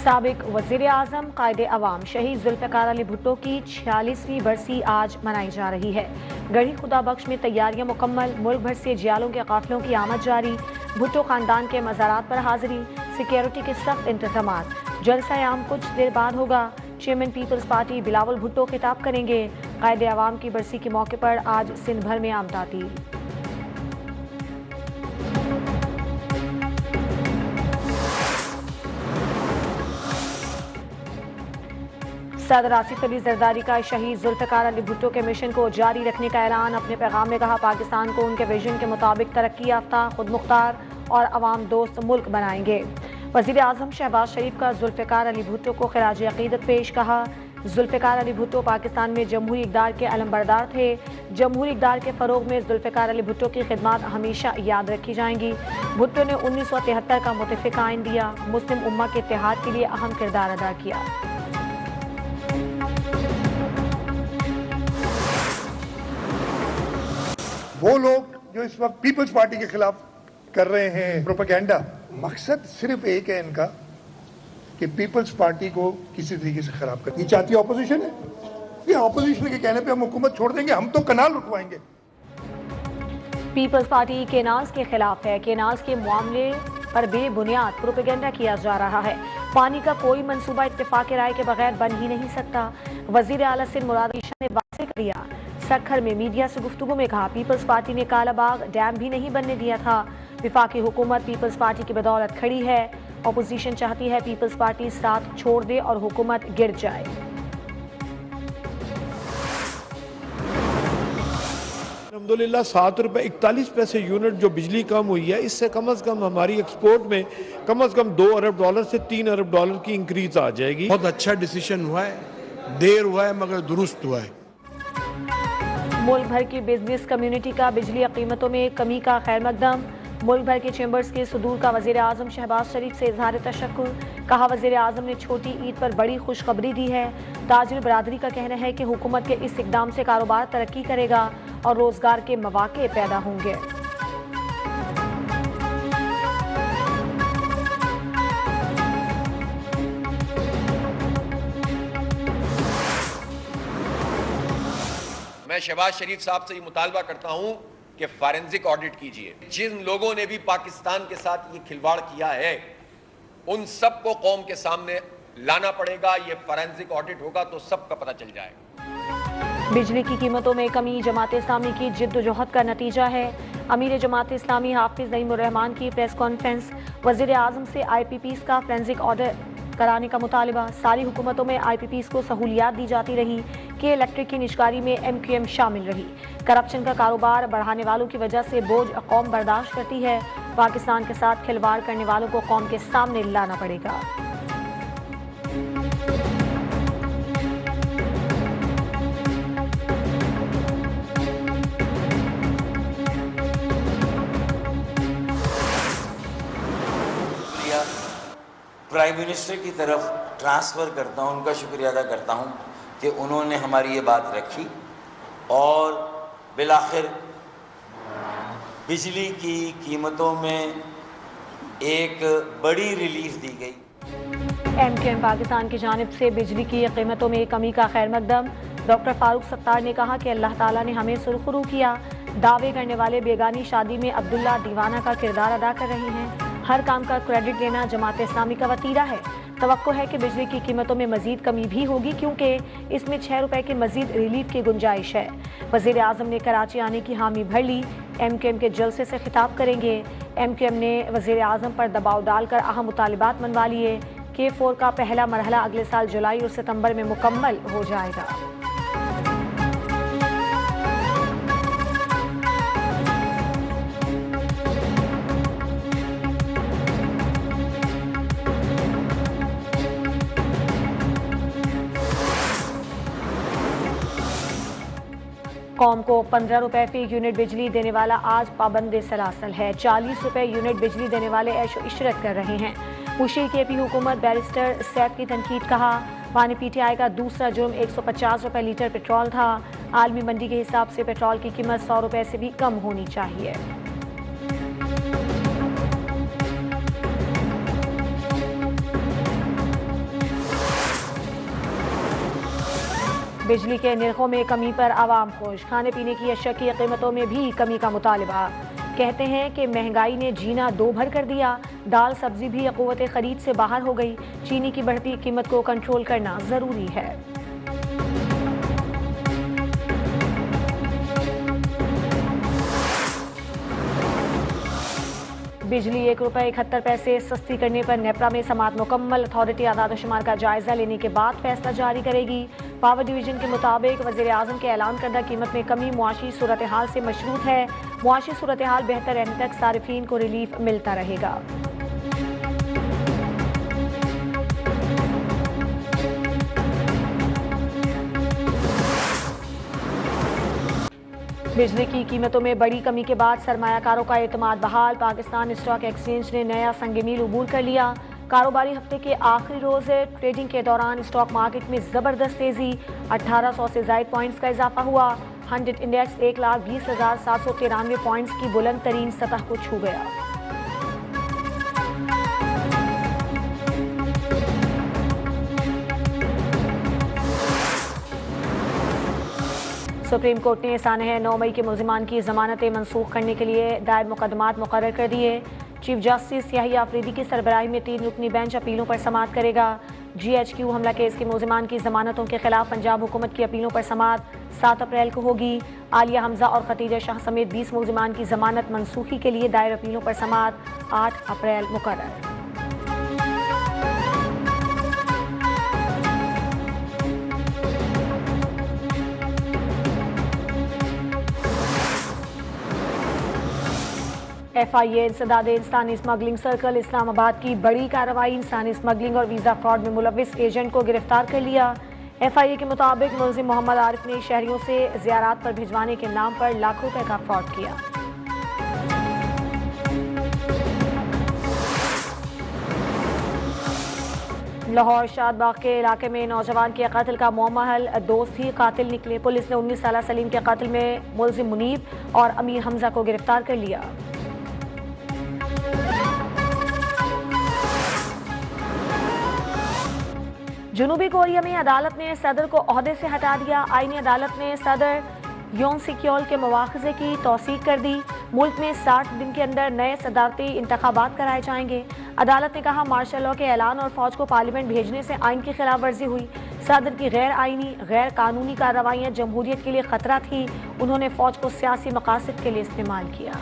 साबिक वज़ीर आज़म कायदे अवाम शहीद जुल्फ़िकार अली भुट्टो की 46वीं बरसी आज मनाई जा रही है। गढ़ी खुदा बख्श में तैयारियां मुकम्मल, मुल्क भर से जियालों के काफिलों की आमद जारी। भुट्टो खानदान के मज़ारात पर हाजिरी, सिक्योरिटी के सख्त इंतजामात। जलसा आम कुछ देर बाद होगा। चेयरमैन पीपल्स पार्टी बिलावल भुट्टो खिताब करेंगे। कायदे अवाम की बरसी के मौके पर आज सिंध भर में आम तातील। सदर आसिफ अली जरदारी का शहीद जुल्फ़िकार अली भुट्टो के मिशन को जारी रखने का ऐलान। अपने पैगाम में कहा, पाकिस्तान को उनके विजन के मुताबिक तरक्की याफ्ता, खुद मुख्तार और अवाम दोस्त मुल्क बनाएंगे। वज़ीर आज़म शहबाज शरीफ का जुल्फ़िकार अली भुट्टो को खिराज अक़ीदत पेश। कहा, जुल्फ़िकार अली भुट्टो पाकिस्तान में जमहूरी इक़दार के अलमबरदार थे। जमहूरी इक़दार के फ़रोग़ में जुल्फ़िकार अली भुट्टो की खिदमत हमेशा याद रखी जाएंगी। भुट्टो ने 1973 का मुत्तफ़िक़ आइन दिया, मुस्लिम उम्मा के इत्तेहाद के लिए अहम किरदार अदा किया। वो लोग जो इस वक्त पीपल्स पार्टी के खिलाफ कर रहे हैं प्रोपेगेंडा, मकसद सिर्फ एक है इनका कि पीपल्स पार्टी को किसी तरीके से खराब करनी चाहती है ऑपोजिशन है। ये ऑपोजिशन के कहने पे हम हुकूमत छोड़ देंगे, हम तो कनाल रुकवाएंगे। पीपल्स पार्टी केनाल्स के खिलाफ है। केनाल्स के मामले पर बेबुनियाद प्रोपेगेंडा किया जा रहा है। पानी का कोई मंसूबा इत्तेफाक राय के बगैर बन ही नहीं सकता। वजीर आला सिंध मुराद अली शाह ने वाज़ेह कर दिया। सखर में मीडिया से गुफ्तगू में कहा, पीपल्स पार्टी ने कालाबाग डैम भी नहीं बनने दिया था। विफाकी हुकूमत पीपल्स पार्टी की बदौलत खड़ी है। अपोजिशन चाहती है पीपल्स पार्टी साथ छोड़ दे और हुकूमत गिर जाए। अल्हम्दुलिल्लाह ₹7.41 यूनिट जो बिजली कम हुई है, इससे कम से कम हमारी एक्सपोर्ट में कम से कम $2 अरब से $3 अरब की इंक्रीज आ जाएगी। बहुत अच्छा डिसीजन हुआ है, देर हुआ है मगर दुरुस्त हुआ है। मुल्क भर की बिजनेस कम्युनिटी का बिजली कीमतों में कमी का खैर मकदम। मुल्क भर के चैम्बर्स के सदूर का वज़ीर आज़म शहबाज शरीफ से इजहार तशक्कुर। कहा, वज़ीर आज़म ने छोटी ईद पर बड़ी खुशखबरी दी है। ताजिर बरादरी का कहना है कि हुकूमत के इस इक़दाम से कारोबार तरक्की करेगा और रोजगार के मौके पैदा होंगे। मैं शहबाज शरीफ साहब से ये मुतालबा करता हूं कि फॉरेंसिक ऑडिट कीजिए। जिन लोगों ने भी पाकिस्तान के साथ ये खिलवाड़ किया है, उन सबको कौम के सामने लाना पड़ेगा। ये फॉरेंसिक ऑडिट होगा तो सबका पता चल जाएगा। बिजली की कीमतों में कमी जमात इस्लामी की जिद्दोजहद का नतीजा है। अमीर जमात इस्लामी हाफिज नईमुर्रहमान की प्रेस कॉन्फ्रेंस। वज़ीर आज़म से IPPs का फॉरेंसिक ऑडिट कराने का मुतालबा। सारी हुकूमतों में IPPs को सहूलियात दी जाती रही कि इलेक्ट्रिक की निजकारी में MQM शामिल रही। करप्शन का कारोबार बढ़ाने वालों की वजह से बोझ कौम बर्दाश्त करती है। पाकिस्तान के साथ खिलवाड़ करने वालों को कौम के सामने लाना पड़ेगा। प्राइम मिनिस्टर की तरफ ट्रांसफ़र करता हूँ, उनका शुक्रिया अदा करता हूँ कि उन्होंने हमारी ये बात रखी और बिलाखिर बिजली की कीमतों में एक बड़ी रिलीफ दी गई। MQM पाकिस्तान की जानिब से बिजली की कीमतों में कमी का खैर मकदम। डॉक्टर फारूक सत्तार ने कहा कि अल्लाह ताला ने हमें सुरखरू किया। दावे करने वाले बेगानी शादी में अब्दुल्ला दीवाना का किरदार अदा कर रहे हैं। हर काम का क्रेडिट लेना जमात इस्लामी का वतीरा है। तवक्को है कि बिजली की कीमतों में मजीद कमी भी होगी, क्योंकि इसमें ₹6 के मजीद रिलीफ की गुंजाइश है। वज़ीर आज़म ने कराची आने की हामी भर ली। MQM के जलसे से खिताब करेंगे। MQM ने वज़ीर आज़म पर दबाव डालकर अहम मुतालिबात मनवा लिए। K4 का पहला मरहला अगले साल जुलाई और सितंबर में मुकम्मल हो जाएगा। कौम को ₹15 फी यूनिट बिजली देने वाला आज पाबंद सलासल है। ₹40 यूनिट बिजली देने वाले ऐशो इशरत कर रहे हैं। मुशीर KP हुकूमत बैरिस्टर सैफ की तनकीद। कहा, पानी PTI का दूसरा जुर्म ₹150 लीटर पेट्रोल था। आलमी मंडी के हिसाब से पेट्रोल की कीमत ₹100 से भी कम होनी चाहिए। बिजली के निर्खों में कमी पर आवाम खुश, खाने पीने की अशिया की कीमतों में भी कमी का मुतालबा। कहते हैं कि महंगाई ने जीना दो भर कर दिया, दाल सब्जी भी क़ुव्वत खरीद से बाहर हो गई। चीनी की बढ़ती कीमत को कंट्रोल करना जरूरी है। बिजली ₹1.71 सस्ती करने पर नेपरा में समाअत मुकम्मल। अथॉरिटी आदादोशुमार का जायजा लेने के बाद फैसला जारी करेगी। पावर डिवीजन के मुताबिक वज़ीर आज़म के ऐलान करदा कीमत में कमी मुआशी सूरत हाल से मशरूत है। मुआशी सूरत हाल बेहतर रहने तक सारिफीन को रिलीफ मिलता रहेगा। बिजली की कीमतों में बड़ी कमी के बाद सरमायाकारों का एतमाद बहाल। पाकिस्तान स्टॉक एक्सचेंज ने नया संग-मील अबूर कर लिया। कारोबारी हफ्ते के आखिरी रोज ट्रेडिंग के दौरान स्टॉक मार्केट में जबरदस्त तेजी, 1800 से ज़ायद पॉइंट्स का इजाफा हुआ। 100 इंडेक्स 1,20,793 पॉइंट्स की बुलंद तरीन सतह को छू गया। सुप्रीम कोर्ट ने सानह 9 मई के मुल्जिमान की जमानतें मनसूख करने के लिए दायर मुकदमात मुकर्रर कर दिए। चीफ जस्टिस याहिया अफरीदी की सरबराही में 3 रुकनी बेंच अपीलों पर समाअत करेगा। GHQ हमला केस के मुल्जिमान की जमानतों के खिलाफ पंजाब हुकूमत की अपीलों पर समाअत 7 अप्रैल को होगी। आलिया हमजा और खतीजा शाह समेत 20 मुल्जिमान की जमानत मनसूखी के लिए दायर अपीलों पर समाअत 8 अप्रैल मुकर्रर। FIA इंसदादे इंसानी स्मगलिंग सर्कल इस्लामाबाद की बड़ी कार्रवाई। इंसानी स्मगलिंग और वीज़ा फ्रॉड में मुलविस एजेंट को गिरफ्तार कर लिया। FIA के मुताबिक मुल्जिम मोहम्मद आरिफ ने शहरियों से ज़ियारात पर भिजवाने के नाम पर लाखों रुपए का फ्रॉड किया। लाहौर शादबाग के इलाके में नौजवान के कत्ल का मुअम्मा हल, दोस्त ही कातिल निकले। पुलिस ने 19 साला सलीम के कत्ल में मुल्जिम मुनीब और अमीर हमजा को गिरफ्तार कर लिया। जनूबी कोरिया में अदालत ने सदर को ओहदे से हटा दिया। आईनी अदालत ने सदर योन सिक्योल के मुआखजे की तौसीक कर दी। मुल्क में 60 दिन के अंदर नए सदारती इंतखाबात कराए जाएंगे। अदालत ने कहा मार्शल लॉ के ऐलान और फौज को पार्लियामेंट भेजने से आइन की खिलाफ वर्जी हुई। सदर की गैर आइनी गैर कानूनी कार्रवाइयाँ जमहूरियत के लिए खतरा थी। उन्होंने फौज को सियासी मकासद के लिए इस्तेमाल किया।